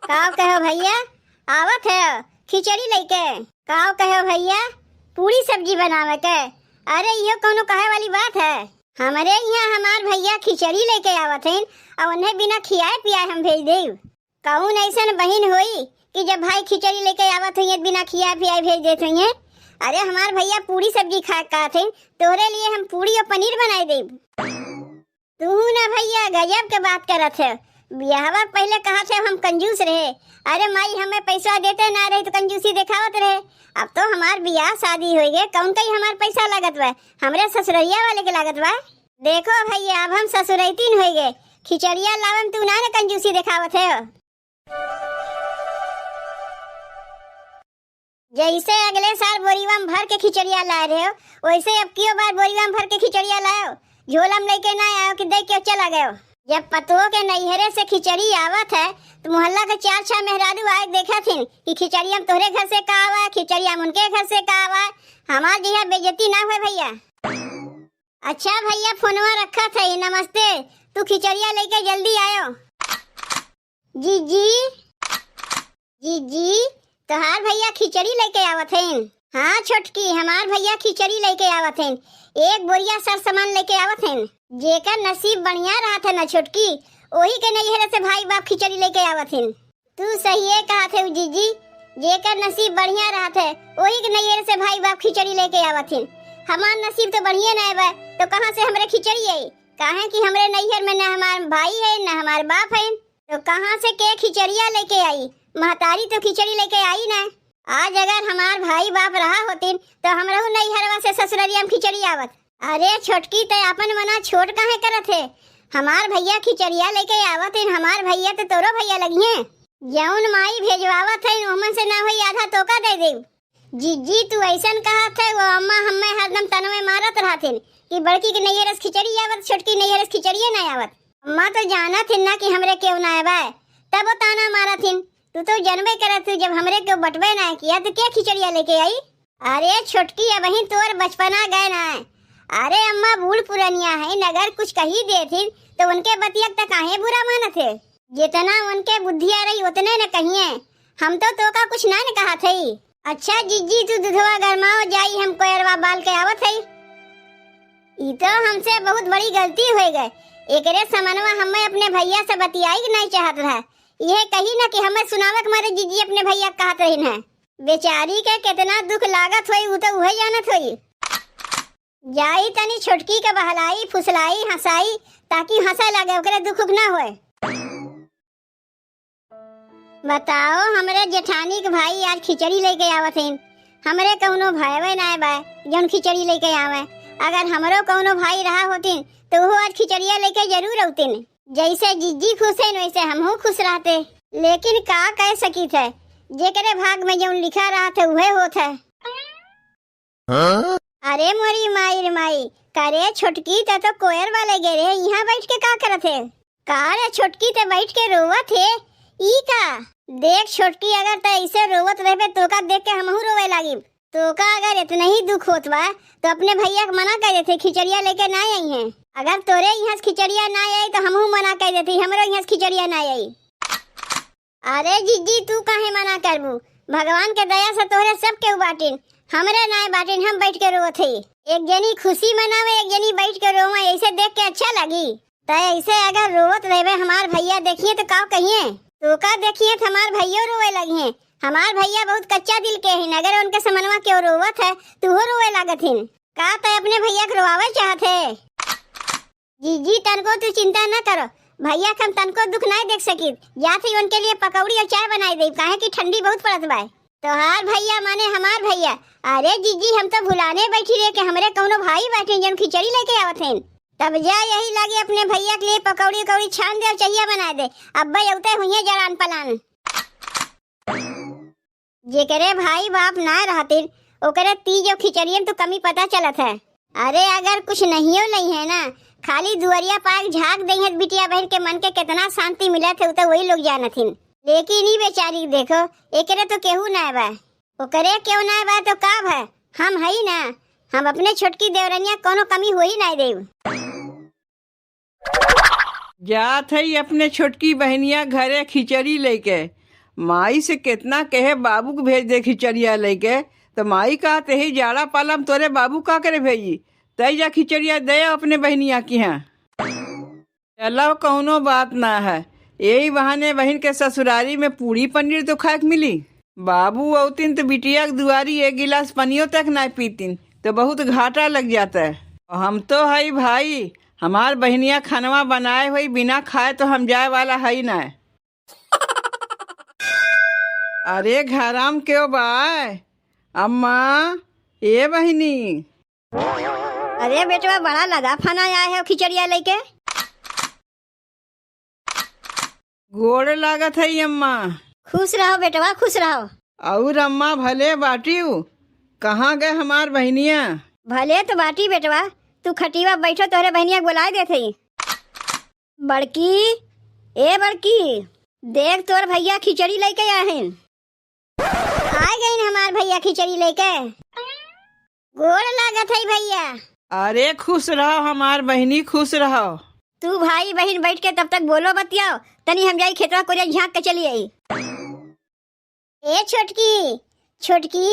काव कहो भैया आवत है खिचड़ी लेके। काव कहो भैया पूरी सब्जी बनावे के। अरे यो कोनो कहे वाली बात है। हमारे यहाँ हमार भैया खिचड़ी लेके आवत हैं और उन्हें बिना खियाए पियाए हम भेज देव। कौन ऐसन बहन होई कि जब भाई खिचड़ी लेके आवत हुई बिना खियाए पियाए भेज देते हैं। अरे हमार भैया पूरी सब्जी खा थे तोरे लिए हम पूरी और पनीर बनाए देव। तू ना भैया गजब के बात करत है। ब्याहवा पहले कहा थे हम कंजूस रहे। अरे माई हमें पैसा देते ना रहे तो कंजूसी दिखावत रहे। अब तो हमार ब्याह शादी हो गए कौन कहीं हमार पैसा लागत बा हमरे ससुरैया वाले के लागत बा। देखो भैया अब हम ससुरैतीन हो गए खिचड़िया लावन तू ना कंजूसी दिखावत है। जैसे अगले साल बोरीवा में भर के खिचड़िया ला रहे हो वैसे अब क्यों बार बोरीवा में भर के खिचड़िया लाओ। झोलम लेके ना आयो कि देख के चला गयो। जब पतो के नैहरे से खिचड़ी आवत है तो मोहल्ला के 4-6 मेहरारू आए देखा थी कि खिचड़िया में तोहरे घर से का आवा खिचड़िया में उनके घर से का आवा। हमार जिया बेइज्जती ना हुए भैया। अच्छा भैया फोनवा रखा था नमस्ते तू खिचड़िया लेके जल्दी आयो। जी जी जी जी तोहार भैया खिचड़ी लेके आवत हैं। हाँ छोटकी हमार भैया खिचड़ी लेके आवत हैं। एक बोरिया सर सामान लेके आवत हैं। जेकर नसीब बढ़िया रहा था ना छोटकी वही के नैहरे से भाई बाप खिचड़ी लेके आवत हैं। तू सही है कहा थे जीजी जेकर नसीब बढ़िया रहा था वही के नैहरे से भाई बाप खिचड़ी लेके आवत हैं। हमार नसीब तो बढ़िया ना है तो कहाँ से हमरे खिचड़ी आई। कहे कि हमरे नैहर में न हमार भाई है न हमार बाप है तो कहाँ से के खिचड़िया लेके आई। महतारी तो खिचड़ी लेके आई ना। आज अगर हमार भाई बाप रहा होतीन तो हमरहु नैहरवा से ससुररिया में खिचड़ी आवत। अरे छोटकी ते अपन मना छोट काहे करत है। हमार भैया खिचड़िया लेके आवत हैं। हमार भैया तो तोरो भैया लगी हैं। जौन माई भेजवावत है ओमन से ना होई आधा तोका दे दे। जीजी तू ऐसन कहा था वो अम्मा हमें हरदम तनवे मारत रहथिन कि बड़की के नैहर से खिचड़ी आवत छोटकी नैहर से खिचड़िए ना आवत। अम्मा तो जाना थिन ना कि हमरे क्यों ना आवे तब वो ताना मारथिन। तू तो जनबे करत जब हमरे को बटवे ना किया तो क्या खिचड़िया लेके आई। अरे छोटकी अब वही तोर बचपना गए ना। अरे अम्मा बूढ़ पुरानिया है नगर कुछ कही दे थी तो उनके बतिया तक काहे बुरा मानत है। जितना उनके बुद्धिया रही उतने न कहिए। हम तो का कुछ ना न कहा थे। अच्छा जीजी तू दूधवा गरमाओ जाई हम कोयरवा बाल के आवत है। ई तो हमसे बहुत बड़ी गलती हो गए। एकरे समनवा हमें अपने भैया से बतियाई नहीं चाहत रहा। यह कही ना कि हमें सुनावक मारे जीजी अपने भैया कहत रही है। बेचारी के कितना दुख लागत हुई वो तो वही जानत हुई। जाई तनी छोटकी के बहलाई फुसलाई हंसाई ताकि हंसा लगे ओकरे दुख ना होए। बताओ हमरे जेठानी के भाई आज खिचड़ी लेके आवत हैं। हमरे कौनो भाईवे ना बा जौन खिचड़ी लेके आवे। अगर हमरो कौनो भाई रहा होतिन तो वो आज खिचड़िया लेके जरूर आवतिन। जैसे जीजी खुश है वैसे हमहू खुश रहते। लेकिन का कह सकी थे जेकरे भाग में जौन लिखा रहा था वह होत है। अरे मोरी माई रे माई करे छोटकी तो कोयर वाले गे रे यहाँ बैठ के का करत है। का रे छोटकी ते बैठ के रोवत है ई का। देख छोटकी अगर ते ऐसे रोवत रहे तो का देख के हमहू रोवे लागी। तो का अगर इतना ही दुख होत बा तो अपने भैया को मना कर देते खिचड़िया लेके ना आई हैं। अगर तोरे यहाँ खिचड़िया ना आई तो हमहू मना कर देती हमरो यहाँ खिचड़िया ना आई। अरे जीजी तू काहे मना करबू भगवान के दया से तोरे सब के बाटिन हमरे ना बाटिन हम बैठ के रोवत है। एक जनी खुशी मनावे एक जनी बैठ के रोवे ऐसे देख के अच्छा लगी। तो ऐसे अगर रोवत रहे हमार भैया देखिए तो का कहिए तो का देखिए हमार भैया रोवे लगी हैं। हमार भैया बहुत कच्चा दिल के हैं। अगर उनके समनवा क्यों रोवत है तू हो रोवे लागत है। का तो अपने भैया को रोवावे चाहते। जीजी तनको तू चिंता न करो भैया हम तनको दुख नहीं देख सकी जाती उनके लिए पकौड़ी और चाय बनाई दे काहे कि ठंडी बहुत पड़त बा। तोहार भैया माने हमार भैया। अरे जीजी हम तो भुलाने बैठी रहे कि हमरे कौनो भाई बैठे जन खिचड़ी लेके आवत हैं। तब जा यही लगे अपने भैया के लिए पकौड़ी कौड़ी छान दे और चाहिए बना दे। अब्बा यौते हुई जरान पलान। जेकरे भाई बाप ना रहते ओकरे तीज और खिचड़ियन तो कमी पता चलत है। अरे अगर कुछ नहीं है ना खाली दुआरिया पाक झाक दे बिटिया बहन के मन के कितना शांति मिलत है तो वही लोग जानत हैं। लेकिन ई बेचारी देखो एकरे तो केहू ना बा ओकरे क्यों ना बा तो का है हम है ना। हम अपने छोटकी देवरनिया कोनो कमी हो ही नहीं देव। जात है अपने छोटकी बहनिया घरे खिचड़ी लेके माई से कितना कहे बाबू को भेज दे खिचड़िया लेके, तो माई कहते ही जाड़ा पालम तोरे बाबू का करे भेजी, तय जा खिचड़िया दे अपने बहनिया की यहाँ। चलो कौनो बात ना है, यही बहाने बहन के ससुरारी में पूरी पनीर तो खाए के मिली। बाबू औतिन तो बिटिया के दुआरी एक गिलास पनियो तक ना पीतीन तो बहुत घाटा लग जाता है। और हम तो है भाई, हमार बहनिया खानवा बनाए हुई बिना खाए तो हम जाए वाला है ना। अरे घराम क्यों बाय अम्मा, ए बहनी। अरे बेटवा बड़ा लगा फना आया है खिचड़िया लेके। गोड़ लागत है अम्मा। खुश रहो बेटवा, खुश रहो। और अम्मा भले बाटियू, कहाँ गए हमार बहनिया? भले तो बाटी बेटवा, तू खटीवा बैठो तोहरे बहनिया बुलाए देते। बड़की, ए बड़की, देख तोर भैया खिचड़ी लेके आए हैं। आ गए हमार भैया खिचड़ी लेके। गोड़ लागत है भैया। अरे खुश रहो हमार बहनी, खुश रहो। तू भाई बहन बैठ के तब तक बोलो बतियाओ, तनी हम जाई खेतवा को झाँक के चली आई। ए छोटकी, छोटकी,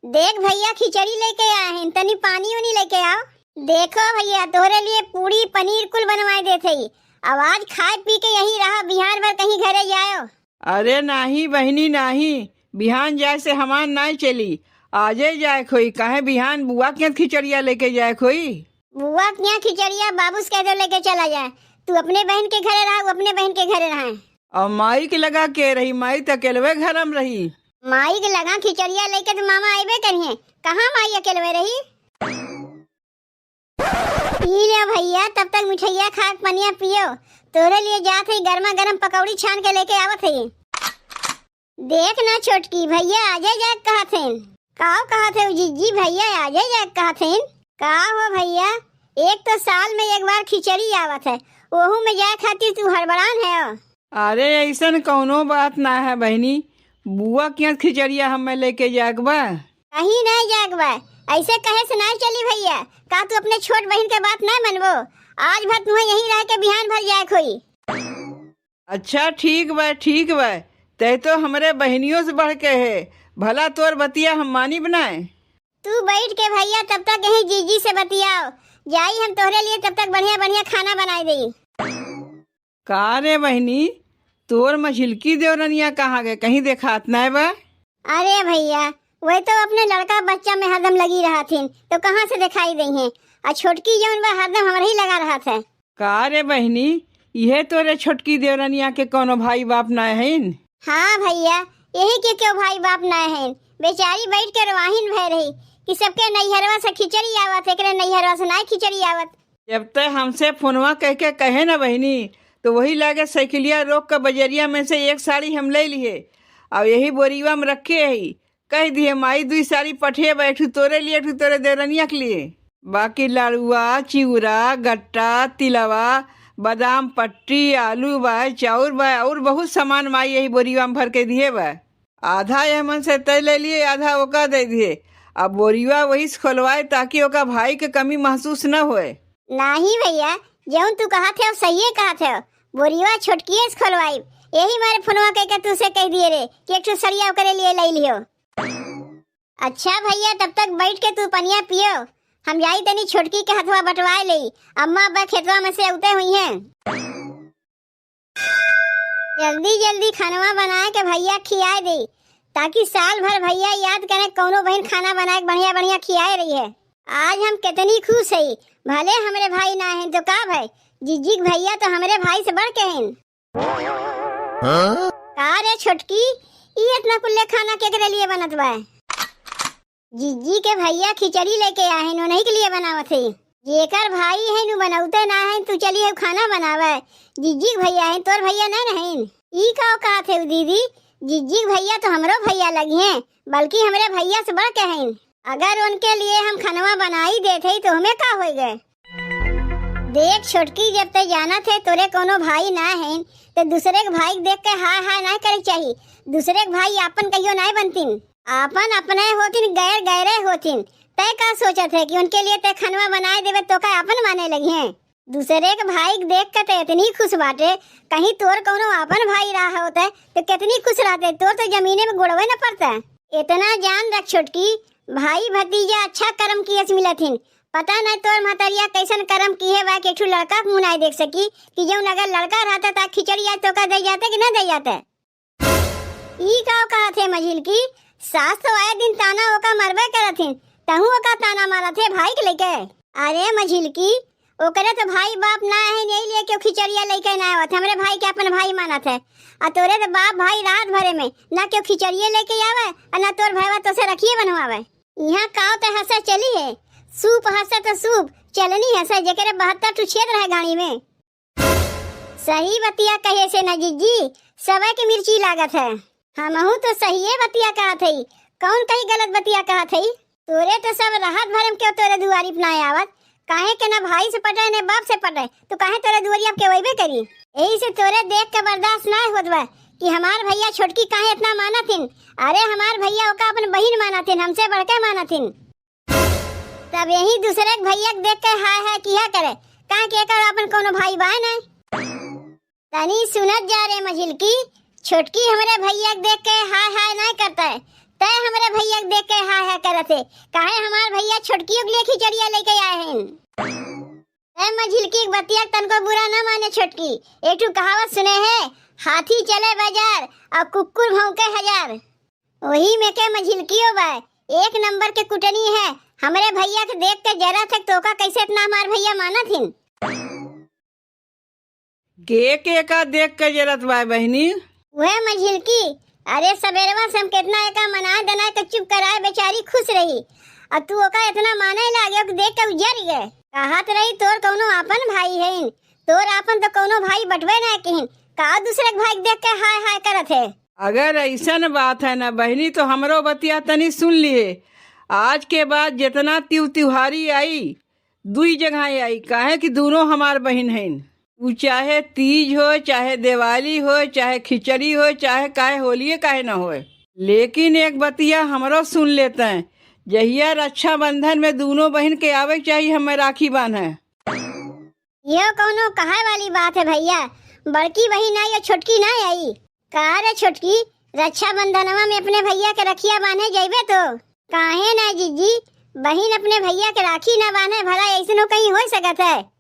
देख भैया खिचड़ी लेके आए हैं, तनी पानी उनी लेके आओ। देखो भैया तोहरे लिए पूरी पनीर कुल बनवाए देते, अब आज खाए पी के यहीं रहा, बिहार भर कहीं घरे जाओ। अरे नहीं बहनी नहीं, बिहान जाए से हमार नहीं चली, आजे जाए खोई। काहे बिहान बुआ के खिचड़िया लेके जाए खोई? बुआ के यहाँ खिचड़िया बाबूस कह दो लेके चला जाए, तू अपने बहन के घरे रहा, अपने बहन के घरे रहा। और माई के लगा के रही, माई तो अकेलवे घर में रही। माई के लगा खिचड़िया लेके तो मामा आइबे करिए, कहाँ माई अकेलवे रही। पी ले भैया, तब तक मिठाइया खा पनिया पियो, तोरे लिए जात है गर्मा गर्म पकौड़ी छान के लेके आवत है। देख ना छोटकी, भैया आजे जाए कहा थे। कहा थे जीजी, भैया आजे जाए कहा थे। का हो भैया, एक तो साल में एक बार खिचड़ी आवत है, ओहू में जाए खातिर तू हड़बड़ान है। अरे ऐसा कौनो बात ना है बहनी, बुआ के खिचड़िया हमें लेके जागबा। कहीं नहीं जागबा, ऐसे कहे से नहीं चली भैया। का तू अपने छोट बहन के बात नहीं मनबो? आज भर तुम्हें यहीं रह के बिहान भर जाए खोई। अच्छा ठीक बा, ठीक बा, तय तो हमरे बहनियों से बढ़ के है, भला तोर बतिया हम मानी बनाए। तू बैठ के भैया तब तक यहीं जीजी से बतियाओ, जाई हम तोहरे लिए तब तक बढ़िया बढ़िया खाना बनाए दी। का रे बहनी, तोर मझिलकी देवरनिया कहाँ गए, कहीं देखात नहीं बा? अरे भैया वही तो अपने लड़का बच्चा में हरदम लगी रहा थी, तो कहाँ से दिखाई दी है। और छोटकी जौन बा हरदम हमारे ही लगा रहा था। का रे बहनी, यह तोरे छोटकी देवरनिया के कोनो भाई बाप न है? हाँ भैया, यही के क्यों भाई बाप न है, बेचारी बैठ के रवाहिन भय रही कि सबके नैहरवा से खिचड़ी आवत, एकरे नैहरवा से नहीं खिचड़ी आवत। जब तक हमसे फोनवा कह के कहे ना बहनी, तो वही लागे साइकिलिया रोक कर बजरिया में से एक साड़ी हम ले लिए, और यही बोरीवा में रखे ही कह दिए माई 2 साड़ी पठिए बैठू तोरे लिए, तोरे देवरनिया के लिए। बाकी लाड़ुआ, चिवड़ा, गट्टा, तिलवा, बादाम पट्टी, आलू बा, चाउर बा, और बहुत सामान माई यही बोरीवा में भर के दिए बा। आधा यह मन से तय ले लिए, आधा ओका दे दिए। अब बोरीवा वही से खोलवाए ताकि ओका भाई के कमी महसूस न होए। नहीं भैया, जौन तू कहा थे सही कहा थे, बोरीवा छोटकी से खोलवाई, यही मारे फोनवा कह के तुझसे कह दिए रे कि एक सड़िया करे लिए ले लियो। अच्छा भैया तब तक बैठ के तू पनिया पियो, हम जाई तनी छोटकी के हथवा बटवाए ले, अम्मा अब्बा खेतवा में से उते हुई हैं। जल्दी जल्दी खानवा बना के भैया खियाए दे, ताकि साल भर भैया याद करे कौनो बहन खाना बना के बढ़िया बढ़िया खियाए रही है। आज हम कितनी खुश है, भले हमारे भाई ना है तो का भाई, जीजी भैया तो हमारे भाई से बढ़ के हैं। का रे छोटकी, ये इतना कुल्ले खाना केकरे लिए बनत बा? जीजी के भैया खिचड़ी लेके आए हैं, उन्हीं के लिए बनावत है। जेकर भाई है नु बनाउते ना है, तू चलिए खाना बनावे। जीजी भैया है, तोर भैया नहीं है। ई का कहा थे दीदी, जीजी भैया तो हमरो भैया लगी हैं, बल्कि हमारे भैया से बढ़ के हैं। अगर उनके लिए हम खानवा बनाई देते तो हमें का हो गए। देख छोटकी, जब तक जाना थे तोरे कोनो भाई ना है, तो दूसरे के भाई देख के हाय हाय नहीं करे चाहिए। दूसरे के भाई आपन कहियो नहीं बनतीन, आपन अपने होतीन, गैर गैरे होतीन। तय का सोचत है कि उनके लिए तय खानवा बनाए देवे तो का अपन माने लगी हैं। दूसरे के भाई के देख के तो इतनी खुश बाटे, कहीं तोर कोनो अपन भाई रहा होता तो कितनी खुश रहते। तोर तो जमीने में गुड़वे न पड़ता। इतना जान रख छोटकी, भाई भतीजा अच्छा कर्म किए मिलथिन। पता नहीं तोर महतरिया कैसन कर्म किए बा कि एकठू लड़का के मुँह नहीं देख सकी कि जब अगर लड़का रहता तो खिचड़िया तो का दे जाते कि न दे जाते। ई का कहा थे मझिल की सास तो आए दिन ताना ओका मरबे करथिन, तहु ओका ताना मारा थे भाई के लेके। अरे मझिल की ओकरे तो भाई बाप ना है, नहीं लिए क्यों खिचड़िया लेके ना आवत। हमरे भाई के अपन भाई मानत है, और तोरे तो बाप भाई रात भरे में ना क्यों खिचड़िया लेके आवे और ना तोर भाईवा तो से रखिए बनवावे। यहाँ काव ते हंसा चली है, सूप हंसा तो सूप चलनी हंसा जेकरे 72 टू छेद रहे गाड़ी में। सही बतिया कहे से न जीजी, सबे के मिर्ची लागत है। हमहू तो सही बतिया कहा थी, कौन कही गलत बतिया कहा थी। तोरे तो सब राहत भरम क्यों तोरे दुआरी पे ना आवत, काहे के ना भाई से पटे न बाप से पटे, तो काहे तोरे दुआरी अब के वैबे करी। यही से तोरे देख के बर्दाश्त ना होत बा कि हमार भैया छोटकी काहे इतना मानथिन। अरे हमार भैया ओका अपन बहिन मानथिन, हमसे बढ़ के मानथिन। तब यही दूसरे के भैया के देख के हाय हाय किया करे, काहे के एकर अपन कोनो भाई बा नहीं। तनी सुनत जा रे मझिल की, छोटकी हमरे भैया के देख के हाय हाय नहीं करता है, तय हमरे भैया के देख के हाय हाय करते। काहे हमार भैया छोटकियों के लिए खिचड़िया लेके आए हैं। मझिल की बतिया तनको बुरा ना माने छोटकी, एक ठू कहावत सुने है, हाथी चले बाजार और कुकुर भौंके हजार। वही में के मझिलकियो बा एक नंबर के कुटनी है। हमरे भैया के देख के जरा तक तोका कैसे इतना हमार भैया मानथिन। के का देख के जरत बा बहनी। वह मझिलकी, अरे सवेरवा से हम कितना एका मना दना के चुप कराए बेचारी खुश रही, और तू ओका इतना माने लागे कि देख के उजर गए। कहत रही तोर कोनो अपन भाई है, तोर अपन तो कोनो भाई बटवे ना कहीं, का दूसरे के भाई देख के हाय हाय करत है। अगर ऐसा बात है ना बहनी तो हमरो बतिया तनी सुन लिए। आज के बाद जितना त्योहारी आई दुई जगह आई, काहे कि दोनों हमार बहन हैं। वो चाहे तीज हो, चाहे दिवाली हो, चाहे खिचड़ी हो, चाहे काहे होलिये काहे ना हो, लेकिन एक बतिया हमरो सुन लेते हैं, जहिया रक्षाबंधन में दोनों बहन के आवे चाहिए हमें राखी बांधे। ये कोनो कहे वाली बात है भैया, बड़की बहन आई या छोटकी ना आई। कहा रे छोटकी, रक्षाबंधनवा में अपने भैया के रखिया बांधे जाइबे तो काहे ना जीजी, बहन अपने भैया के राखी ना बांधे, भला ऐसनो कहीं हो सकत है।